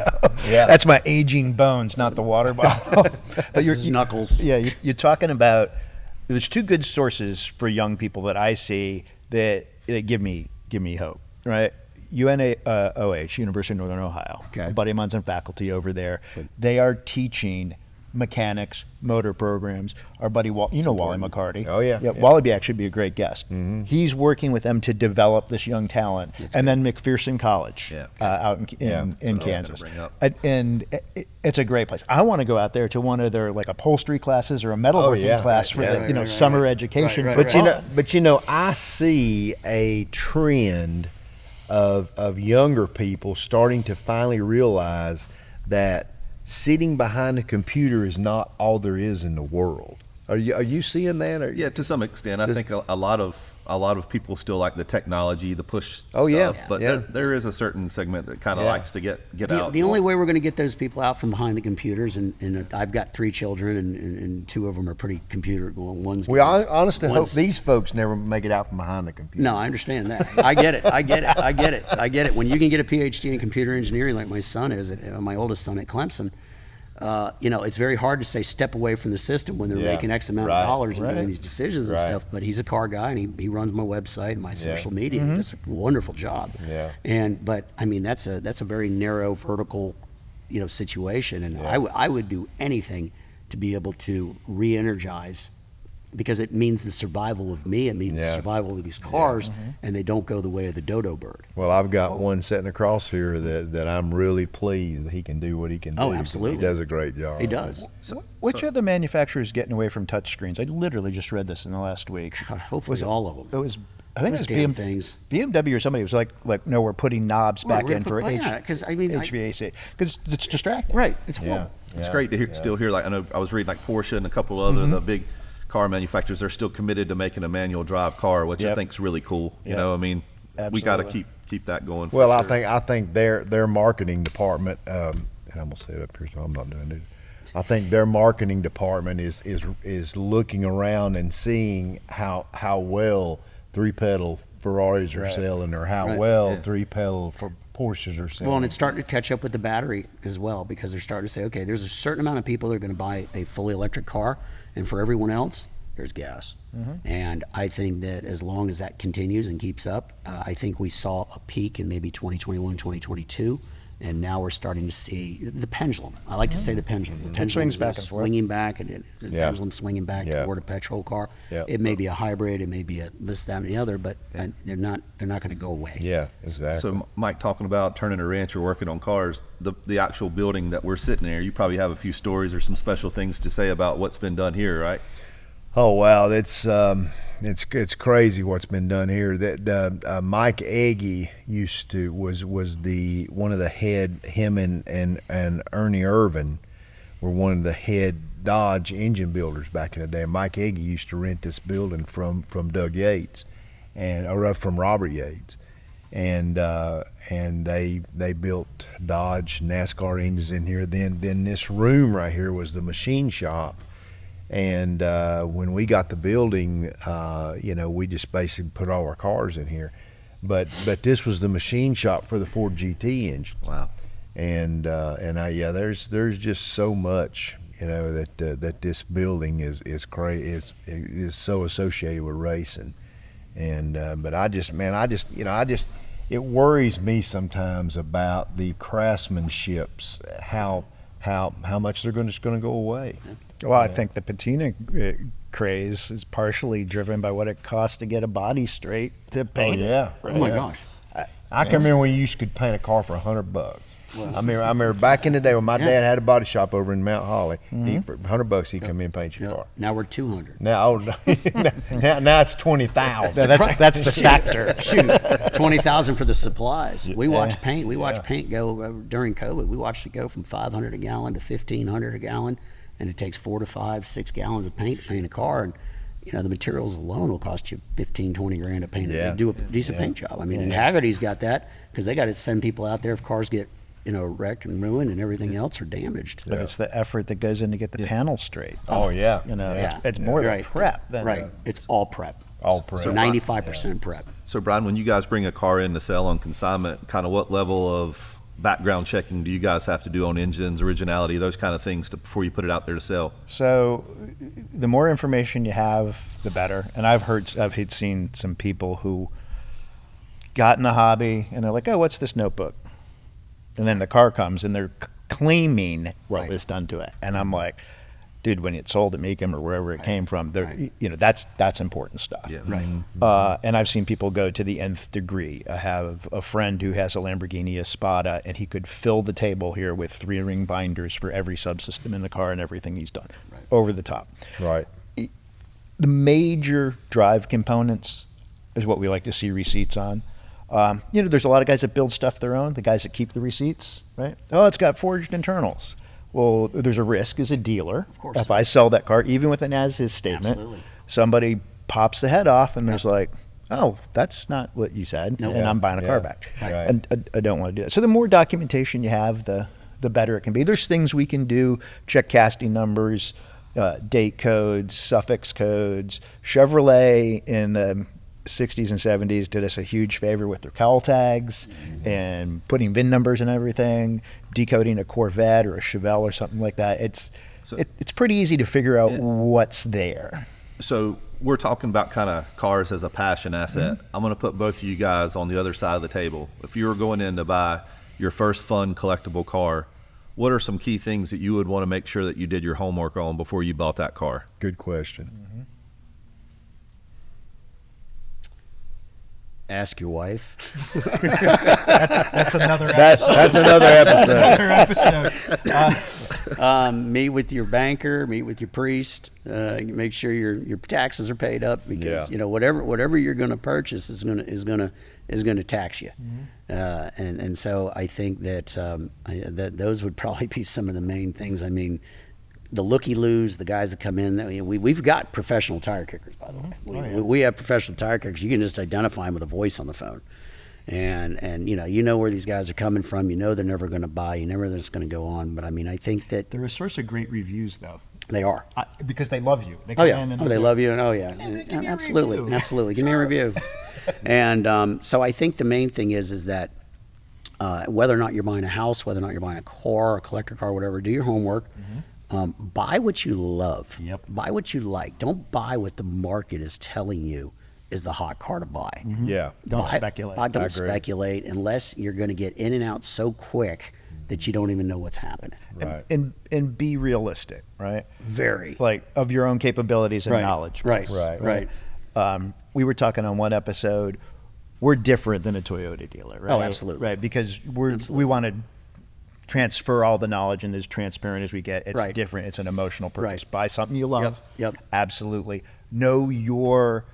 Yeah. that's my aging bones, not the water bottle. But This is knuckles. Yeah, you're talking about. There's 2 good sources for young people that I see that give me hope. Right. UNOH, University of Northern Ohio. Okay. A buddy of mine's in faculty over there. They are teaching mechanics, motor programs. Our buddy, Wally McCarty. Oh, yeah. Wally would actually be a great guest. He's working with them to develop this young talent. And then McPherson College out in Kansas. And it's a great place. I want to go out there to one of their like upholstery classes or a metalworking class for the summer education. But I see a trend of younger people starting to finally realize that sitting behind a computer is not all there is in the world. Are you seeing that? Or? Yeah, to some extent. I think a lot of people still like the technology, the push Oh, yeah. stuff. But Yeah. there is a certain segment that kind of likes to get out. The only way we're going to get those people out from behind the computers, and I've got 3 children, and 2 of them are pretty computer. Well, one's We honestly hope one's- these folks never make it out from behind the computer. No, I understand that. I get it. When you can get a PhD in computer engineering, like my son is, my oldest son at Clemson, it's very hard to say step away from the system when they're making X amount of dollars and doing these decisions and stuff. But he's a car guy, and he runs my website and my social media. He does a wonderful job. Yeah. But I mean, that's a very narrow vertical, situation. And I would do anything to be able to re-energize, because it means the survival of me. It means the survival of these cars, and they don't go the way of the dodo bird. Well, I've got one sitting across here that I'm really pleased that he can do what he can do. Oh, absolutely. He does a great job. He does. Which other manufacturers getting away from touchscreens? I literally just read this in the last week. God, hopefully all of them. It was, I think it was Those damn things. BMW or somebody was like, no, we're putting knobs back We're in for gonna put- yeah, 'cause I mean, HVAC because it's distracting. Right. It's horrible. It's great to still hear. Like I know I was reading like Porsche and a couple other the big car manufacturers. They're still committed to making a manual drive car, which I think is really cool. You know, I mean, we got to Absolutely. keep that going. Well, for sure. I think their marketing department, and I'm gonna say it up here, so I'm not doing it. I think their marketing department is looking around and seeing how well 3-pedal Ferraris are selling, or how well 3-pedal for Porsches are selling. Well, and it's starting to catch up with the battery as well, because they're starting to say, okay, there's a certain amount of people that are going to buy a fully electric car, and for everyone else, there's gas. And I think that as long as that continues and keeps up, I think we saw a peak in maybe 2021, 2022, and now we're starting to see the pendulum. I like to say the pendulum. The pendulum swings is back and forth. swinging back, and the Yeah. pendulum swinging back Yeah. toward a petrol car. Yeah. It may be a hybrid, it may be a this, that, and the other, but they're not going to go away. Yeah, exactly. So, Mike, talking about turning a wrench or working on cars, the actual building that we're sitting there, you probably have a few stories or some special things to say about what's been done here, right? Oh wow, it's crazy what's been done here. That Mike Agee was the one of the head. Him and Ernie Irvin were one of the head Dodge engine builders back in the day. Mike Agee used to rent this building from Doug Yates, or from Robert Yates, and they built Dodge NASCAR engines in here. Then this room right here was the machine shop. And when we got the building, we just basically put all our cars in here. But this was the machine shop for the Ford GT engine. Wow. There's just so much, that this building is so associated with racing. But it worries me sometimes about the craftsmanships, how much they're just going to go away. Well, I think the patina craze is partially driven by what it costs to get a body straight to paint. Yeah. Oh my gosh. I can remember when you could paint a car for $100. I remember back in the day when my dad had a body shop over in Mount Holly. For $100, he'd come in and paint your car. Now we're 200. Now it's 20,000. That's the factor. Shoot, 20,000 for the supplies. We watched paint. We watched paint go during COVID. We watched it go from 500 a gallon to 1,500 a gallon, and it takes 4 to 5, 6 gallons of paint to paint a car. And the materials alone will cost you 15, 20 grand to paint it. Yeah. Do a decent paint job. I mean, and Haggerty's got that because they got to send people out there if cars get wrecked and ruined and everything else are damaged. But it's the effort that goes in to get the panel straight. Oh yeah. It's more than prep. Than It's all prep. All prep. So 95% prep. So, Brian, when you guys bring a car in to sell on consignment, kind of what level of background checking do you guys have to do on engines, originality, those kind of things before you put it out there to sell? So the more information you have, the better. And I've seen some people who got in the hobby and they're like, oh, what's this notebook? And then the car comes and they're claiming what was done to it. And I'm like, dude, when it sold at Meekum or wherever it came from, that's important stuff. Yeah. Right. And I've seen people go to the nth degree. I have a friend who has a Lamborghini Espada, and he could fill the table here with 3-ring binders for every subsystem in the car and everything he's done. Over the top. Right. The major drive components is what we like to see receipts on. There's a lot of guys that build stuff their own, the guys that keep the receipts, right? Oh, it's got forged internals. Well, there's a risk as a dealer. Of course. If I sell that car, even with an as-is statement, somebody pops the head off and there's like, oh, that's not what you said, and I'm buying a car back. Right. And I don't want to do that. So the more documentation you have, the better it can be. There's things we can do, check casting numbers, date codes, suffix codes. Chevrolet in the 60s and 70s did us a huge favor with their cowl tags and putting VIN numbers and everything, decoding a Corvette or a Chevelle or something like that. It's pretty easy to figure out what's there. So we're talking about kind of cars as a passion asset. I'm going to put both of you guys on the other side of the table. If you were going in to buy your first fun collectible car, what are some key things that you would want to make sure that you did your homework on before you bought that car? Good question. Ask your wife. That's another That's another episode. Meet with your banker. Meet with your priest. Make sure your taxes are paid up because whatever you're going to purchase is going to tax you. And so I think that that those would probably be some of the main things. I mean, the looky-loos, the guys that come in, we've got professional tire kickers, by the way. We have professional tire kickers. You can just identify them with a voice on the phone. And you know where these guys are coming from. You know they're never going to buy. You never know it's going to go on. But I mean, I think that They're a source of great reviews, though. they are. Because they love you. They Oh come yeah, in and they they're love you, and give me a absolutely, review. absolutely. Give me a review. And so I think the main thing is that whether or not you're buying a house, whether or not you're buying a car, a collector car, whatever, do your homework. Buy what you love. Yep. Buy what you like. Don't buy what the market is telling you is the hot car to buy. Yeah. Don't speculate. Don't I agree. speculate unless you're going to get in and out so quick that you don't even know what's happening. Right. And be realistic, right? Very. Like of your own capabilities and Right. knowledge. Right. Right. We were talking on one episode. We're different than a Toyota dealer, right? Oh, absolutely. Right, because we Absolutely. want to transfer all the knowledge and as transparent as we get. It's Right. different. It's an emotional purchase. Right. Buy something you love. Yep. Absolutely. Know your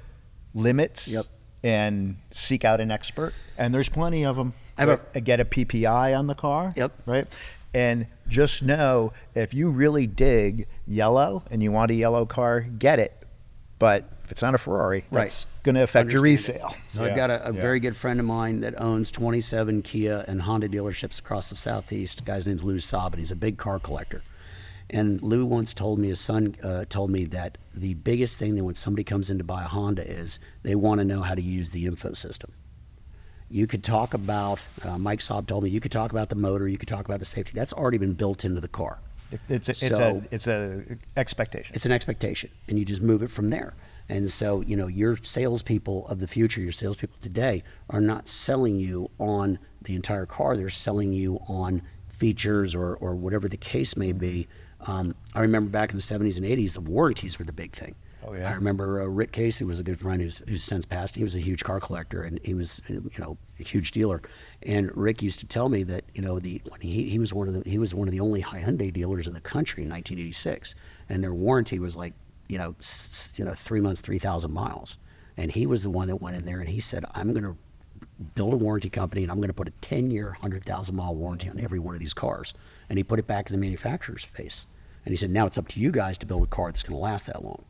limits. Yep. And seek out an expert. And there's plenty of them. I have Get a PPI on the car. Yep. Right. And just know if you really dig yellow and you want a yellow car, get it. But if it's not a Ferrari, Right. that's going to affect your Understand resale. it. So Yeah, I've got a yeah. very good friend of mine that owns 27 Kia and Honda dealerships across the Southeast. The guy's name's Lou Saab, and he's a big car collector. And Lou once told me, his son told me that the biggest thing that when somebody comes in to buy a Honda is they want to know how to use the info system. You could talk about, Mike Saab told me, you could talk about the motor, you could talk about the safety. That's already been built into the car. It's a expectation. It's an expectation, and you just move it from there. And so, your salespeople of the future, your salespeople today, are not selling you on the entire car. They're selling you on features or whatever the case may be. I remember back in the 70s and 80s, the warranties were the big thing. Oh, yeah. I remember Rick Casey was a good friend who's since passed. He was a huge car collector, and he was, a huge dealer. And Rick used to tell me that, when he was one of the only Hyundai dealers in the country in 1986, and their warranty was like, 3 months, 3,000 miles. And he was the one that went in there and he said, I'm going to build a warranty company and I'm going to put a 10-year, 100,000 mile warranty on every one of these cars. And he put it back in the manufacturer's face. And he said, now it's up to you guys to build a car that's going to last that long.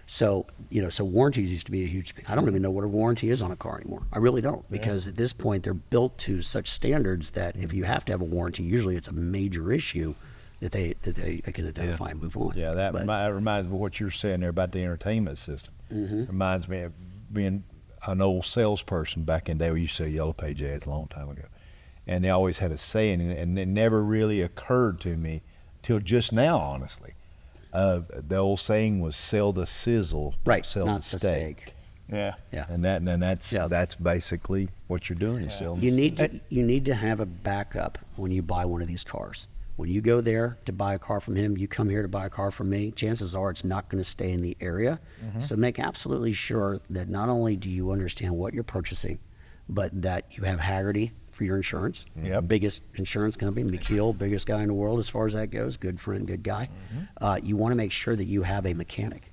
So, so warranties used to be a huge thing. I don't even know what a warranty is on a car anymore. I really don't, because at this point they're built to such standards that if you have to have a warranty, usually it's a major issue that they can identify and move on. Yeah, that But- reminds me of what you're saying there about the entertainment system. Reminds me of being an old salesperson back in the day. We used to sell Yellow Page ads a long time ago. And they always had a saying, and it never really occurred to me till just now, honestly. The old saying was sell the sizzle, Right, sell not the the steak. steak. Yeah. Yeah. And that's Yeah. that's basically what you're doing. You're selling. You need to have a backup when you buy one of these cars. When you go there to buy a car from him, you come here to buy a car from me, chances are it's not going to stay in the area. So make absolutely sure that not only do you understand what you're purchasing, but that you have Haggerty for your insurance. Yep. Biggest insurance company, McKeel, biggest guy in the world as far as that goes. Good friend, good guy. You want to make sure that you have a mechanic.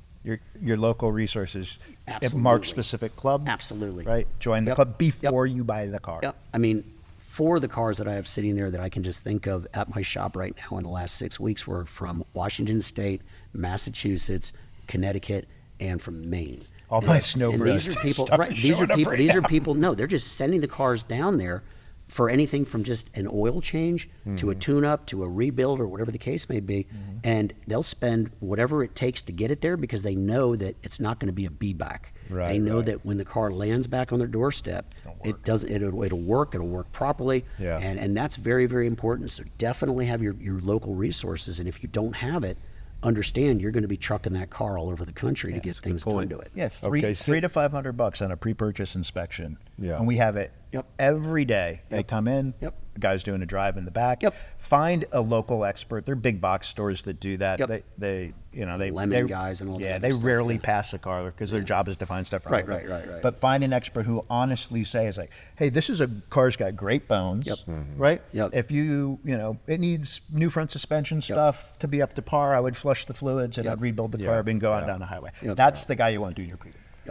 Your local resources. Absolutely. Mark specific club. Absolutely. Right. Join the Yep. club before you buy the car. Yep. I mean, 4 of the cars that I have sitting there that I can just think of at my shop right now in the last 6 weeks were from Washington State, Massachusetts, Connecticut, and from Maine. All my And snowbirds these are people. stuff Right. is These are showing up people. right These are now. people. No, they're just sending the cars down there for anything from just an oil change to a tune-up to a rebuild or whatever the case may be, and they'll spend whatever it takes to get it there because they know that it's not going to be a be-back. Right, They know right. that when the car lands back on their doorstep, it'll work. It'll work properly, Yeah. and that's very, very important. So definitely have your local resources, and if you don't have it, understand you're going to be trucking that car all over the country to get things done to it. Yeah, three Okay, so- to $500 on a pre-purchase inspection. Yeah. And we have it Yep. every day. They Yep. come in. Yep. The guy's doing a drive in the back. Yep. Find a local expert. They're big box stores that do that. Yep. They Lemon guys and all that Yeah, other they stuff, rarely yeah. pass a car because their job is to find stuff. Right, wrong with it. right. But find an expert who honestly says like, hey, this is a car's got great bones. Yep. Right. Yep. If it needs new front suspension stuff to be up to par, I would flush the fluids and Yep. I'd rebuild the Yeah. carb and go on Yeah. down the highway. Yep. That's the guy you want to do your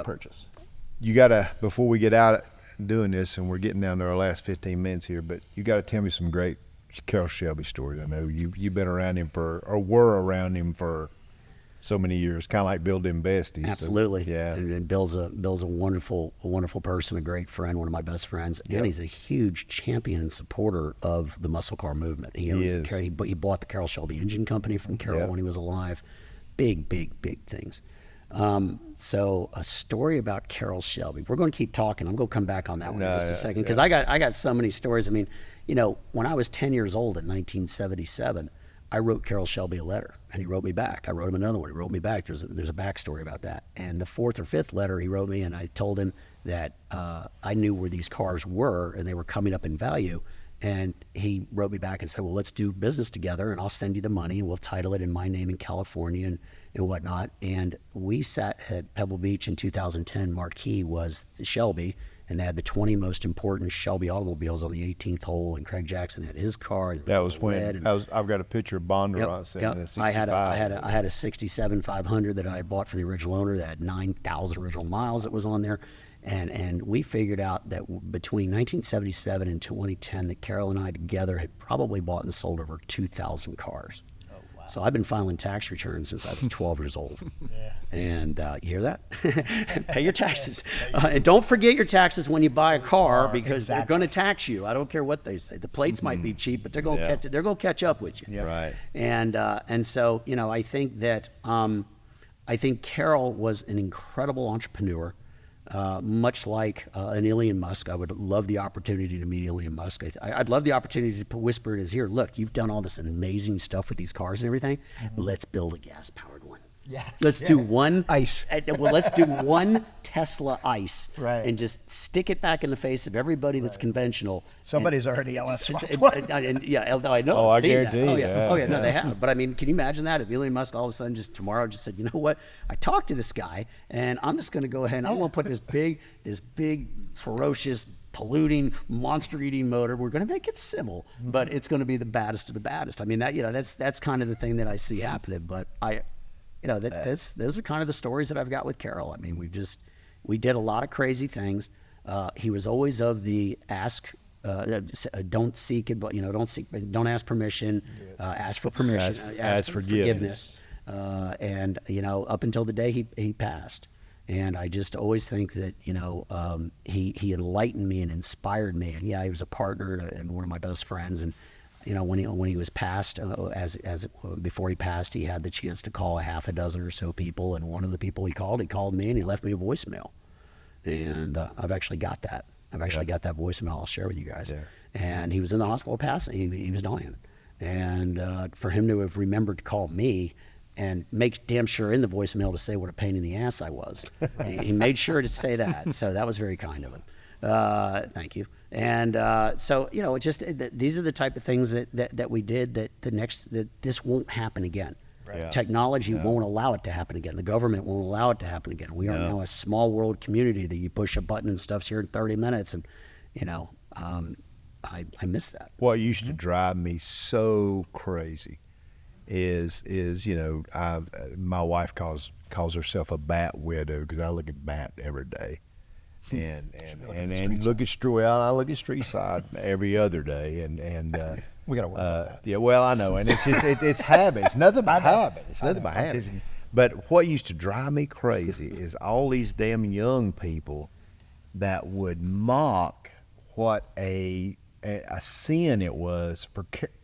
purchase. You gotta, before we get out doing this, and we're getting down to our last 15 minutes here, but you gotta tell me some great Carroll Shelby stories. I know you've been around him or were around him for so many years, kind of like Bill Dembesti. Absolutely. So, yeah. And Bill's a wonderful person, a great friend, one of my best friends, and he's a huge champion and supporter of the muscle car movement. He bought the Carroll Shelby Engine Company from Carroll when he was alive. Big things. So a story about Carroll Shelby. We're going to keep talking. I'm going to come back on that one in just a second, because I got so many stories. I mean, when I was 10 years old in 1977, I wrote Carroll Shelby a letter, and he wrote me back. I wrote him another one. He wrote me back. There's a backstory about that. And the fourth or fifth letter he wrote me, and I told him that I knew where these cars were, and they were coming up in value. And he wrote me back and said, well, let's do business together, and I'll send you the money, and we'll title it in my name in California and whatnot. And we sat at Pebble Beach in 2010. Marquee was the Shelby, and they had the 20 most important Shelby automobiles on the 18th hole, and Craig Jackson had his car. That was when I've got a picture of Bonder on it. I had a 67 500 that I had bought for the original owner that had 9,000 original miles that was on there. And we figured out that between 1977 and 2010, that Carol and I together had probably bought and sold over 2,000 cars. Oh, wow. So I've been filing tax returns since I was 12 years old. Yeah. And you hear that? Pay your taxes. And don't forget your taxes when you buy a car, because they're going to tax you. I don't care what they say. The plates might be cheap, but they're going to catch up with you. Yeah. Right. And so, I think that Carol was an incredible entrepreneur. Much like an Elon Musk. I would love the opportunity to meet Elon Musk. I'd love the opportunity to whisper in his ear, look, you've done all this amazing stuff with these cars and everything. Let's build a gas-powered one. Yes. Let's do one ICE. Well, let's do one Tesla ICE, right, and just stick it back in the face of everybody that's conventional. Somebody's already LS. Yeah, I know. Oh, I've I seen guarantee. That. Oh yeah, no, they have. But I mean, can you imagine that if Elon Musk all of a sudden just tomorrow just said, you know what? I talked to this guy, and I'm just going to go ahead and I'm going to put this big, ferocious, polluting, monster-eating motor. We're going to make it civil, but it's going to be the baddest of the baddest. I mean, that's kind of the thing that I see happening. But those are kind of the stories that I've got with Carol. I mean, we did a lot of crazy things. He was always of the ask, don't seek it, but don't ask permission, ask for permission, ask for forgiveness. And up until the day he passed. And I just always think that he enlightened me and inspired me. And he was a partner and one of my best friends. And when he was passed, before he passed, he had the chance to call a half a dozen or so people, and one of the people he called me, and he left me a voicemail, and I've actually got that. Got that voicemail. I'll share with you guys. Yeah. And he was in the hospital passing. He was dying, and for him to have remembered to call me and make damn sure in the voicemail to say what a pain in the ass I was, he made sure to say that. So that was very kind of him. Thank you. And so these are the type of things that we did that this won't happen again. Right. Yeah. Technology won't allow it to happen again. The government won't allow it to happen again. We are now a small world community that you push a button and stuff's here in 30 minutes, and I miss that. What used to drive me so crazy is my wife calls herself a bat widow because I look at bat every day. And look at I look at Street Side every other day, and we gotta work on that. Yeah, well, I know, and it's habit. It's nothing but habit. It's nothing but habit. But what used to drive me crazy is all these damn young people that would mock what a sin it was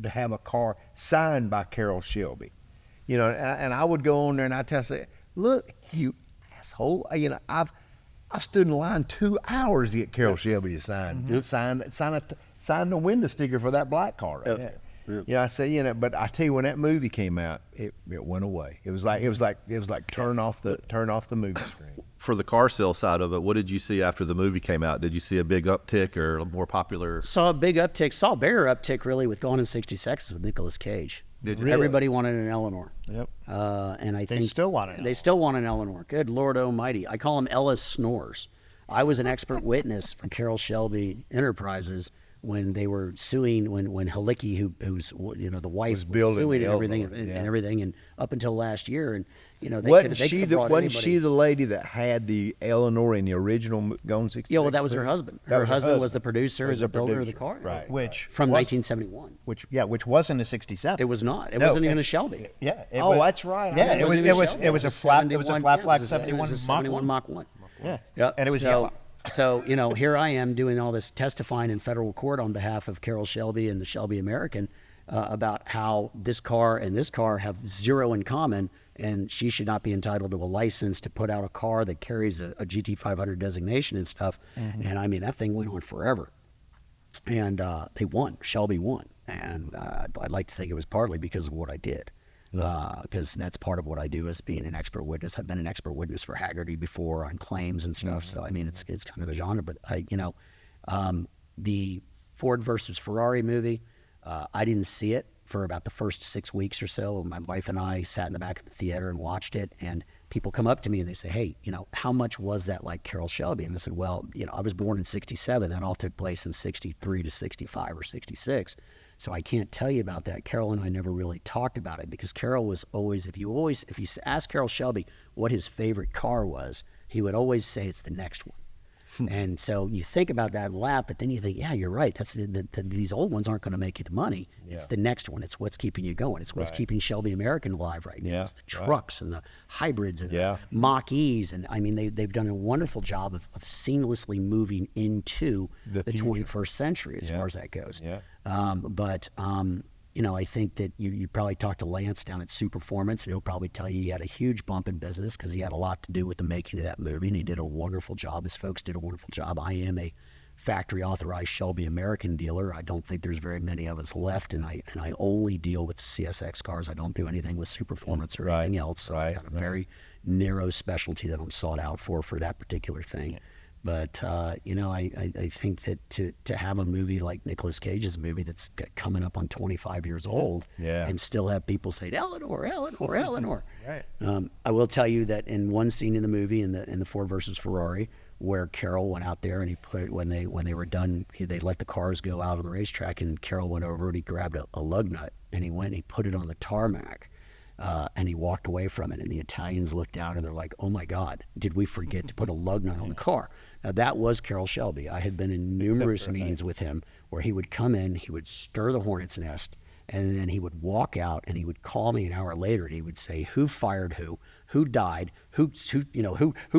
to have a car signed by Carroll Shelby, and I would go on there and I'd say, look, you asshole, I've stood in line 2 hours to get Carroll Shelby to sign the window sticker for that black car right there. Yeah, I say, but I tell you, when that movie came out, it went away. It was like turn off the movie screen. For the car sale side of it, what did you see after the movie came out? Did you see a big uptick or a more popular? Saw a bigger uptick really with Gone in 60 Seconds with Nicolas Cage. Did you? Everybody wanted an Eleanor. Yep. And I think they still want it. They still want an Eleanor. Good Lord Almighty! I call them Ellis snores. I was an expert witness for Carroll Shelby Enterprises when they were suing, when Halicki, who's the wife, was building suing the and everything, Eleanor, and, yeah. and everything, and up until last year, and they Wasn't could she have the brought wasn't anybody. she the lady that had the Eleanor in the original Gone 66? Yeah, well, that was her husband. Her husband was the producer and the builder of the car. Right. Which From was- 1971. which wasn't a 67. It was not. It No, wasn't even it- a Shelby. Yeah. That's right. Yeah, It wasn't even a Shelby. it was a flat black it 71 was a Mach 71 Mach 1. Yeah. Yep. And it was so, yellow. So, here I am doing all this testifying in federal court on behalf of Carroll Shelby and the Shelby American about how this car and this car have zero in common, and she should not be entitled to a license to put out a car that carries a GT500 designation and stuff. Mm-hmm. And I mean, that thing went on forever. And they won. Shelby won. And I'd like to think it was partly because of what I did. Because that's part of what I do as being an expert witness. I've been an expert witness for Haggerty before on claims and stuff. So I mean, it's kind of the genre. But the Ford versus Ferrari movie, I didn't see it for about the first 6 weeks or so. My wife and I sat in the back of the theater and watched it. And people come up to me and they say, "Hey, how much was that like Carroll Shelby?" And I said, "Well, I was born in '67. That all took place in '63 to '65 or '66." So I can't tell you about that. Carroll and I never really talked about it because Carroll was always, if you ask Carroll Shelby what his favorite car was, he would always say it's the next one. And so you think about that and laugh, but then you think, yeah, you're right. That's these old ones aren't going to make you the money. Yeah. It's the next one. It's what's keeping you going. It's what's keeping Shelby American alive right now. Yeah, It's the trucks and the hybrids and Yeah. the Mach-E's. And I mean, they've done a wonderful job of seamlessly moving into The the future. 21st century as Yeah. far as that goes. Yeah. I think that you probably talked to Lance down at Superformance, and he'll probably tell you he had a huge bump in business because he had a lot to do with the making of that movie, and he did a wonderful job. His folks did a wonderful job. I am a factory authorized Shelby American dealer. I don't think there's very many of us left, and I only deal with CSX cars. I don't do anything with Superformance or anything else. So I've got a very narrow specialty that I'm sought out for that particular thing. But I think that to have a movie like Nicolas Cage's movie that's coming up on 25 years old, Yeah. and still have people say Eleanor, Eleanor, Eleanor. Right. I will tell you that in one scene in the movie, in the Ford versus Ferrari, where Carroll went out there and he put when they were done, they let the cars go out on the racetrack, and Carroll went over and he grabbed a lug nut and he put it on the tarmac. And he walked away from it, and the Italians looked down and they're like, "Oh my God, did we forget to put a lug nut on the car?" Now that was Carroll Shelby. I had been in numerous meetings with him where he would come in, he would stir the hornet's nest, and then he would walk out and he would call me an hour later and he would say, "Who fired who died, who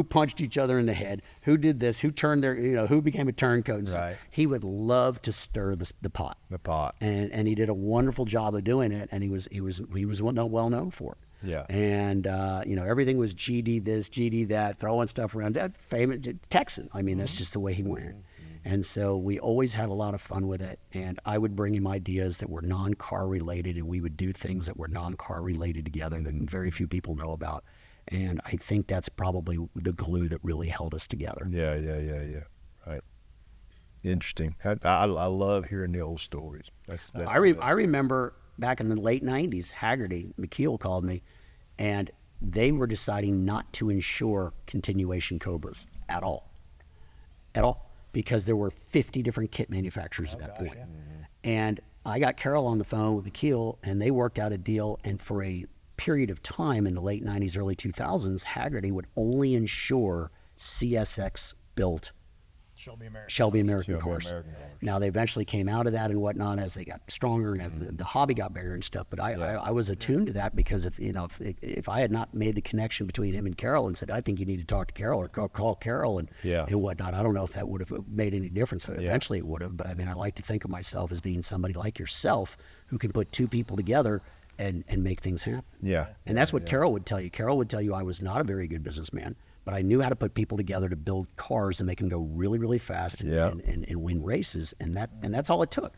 punched each other in the head, who did this, who turned their, who became a turncoat." And stuff. Right. He would love to stir the pot. The pot. And he did a wonderful job of doing it, and he was well known for it. Yeah. And everything was GD this, GD that, throwing stuff around. That famous Texan. I mean, that's just the way he went. And so we always had a lot of fun with it. And I would bring him ideas that were non-car related, and we would do things that were non-car related together that very few people know about. And I think that's probably the glue that really held us together. Yeah. Right. Interesting. I love hearing the old stories. I remember back in the late 90s, Haggerty, McKeel called me, and they were deciding not to insure continuation Cobras at all, because there were 50 different kit manufacturers at that point. And I got Carroll on the phone with McKeel, and they worked out a deal, and for a period of time in the late 90s, early 2000s, Haggerty would only insure CSX-built Shelby American cars. Now they eventually came out of that and whatnot as they got stronger and as the hobby got bigger and stuff. But I was attuned to that because if I had not made the connection between him and Carroll and said, "I think you need to talk to Carroll or call Carroll and whatnot," I don't know if that would have made any difference. Eventually it would have. But I mean, I like to think of myself as being somebody like yourself who can put two people together and make things happen. Yeah. And that's what Carroll would tell you. Carroll would tell you I was not a very good businessman, but I knew how to put people together to build cars and make them go really, really fast and win races, and that's all it took.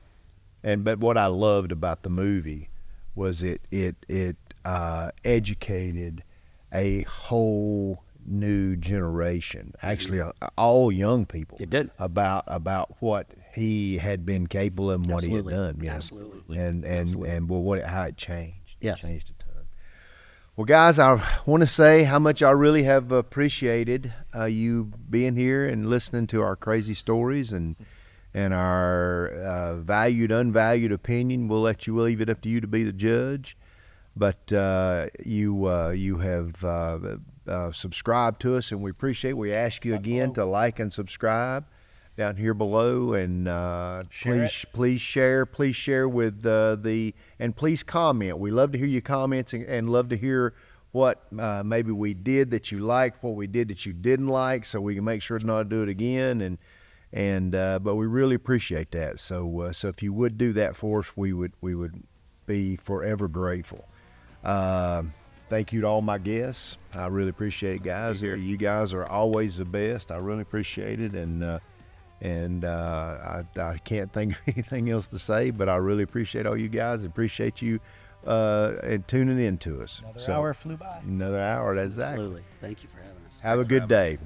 But what I loved about the movie was it educated a whole new generation, actually all young people. It did. about what he had been capable of and what he had done. You know? Absolutely. And how it changed. Yes. It changed a ton. Well, guys, I want to say how much I really have appreciated you being here and listening to our crazy stories and and our valued, unvalued opinion. We'll leave it up to you to be the judge. But you have subscribed to us, and we appreciate it. We ask you again to like and subscribe down here below, and please share with and please comment. We love to hear your comments, and love to hear what maybe we did that you liked, what we did that you didn't like, so we can make sure not to do it again. But we really appreciate that. So if you would do that for us, we would be forever grateful. Thank you to all my guests. I really appreciate it, guys. You guys are always the best. I really appreciate it, and I can't think of anything else to say, but I really appreciate all you guys and appreciate you and tuning in to us. Another hour flew by. Another hour, exactly. Absolutely. Thank you for having us. Have a good day.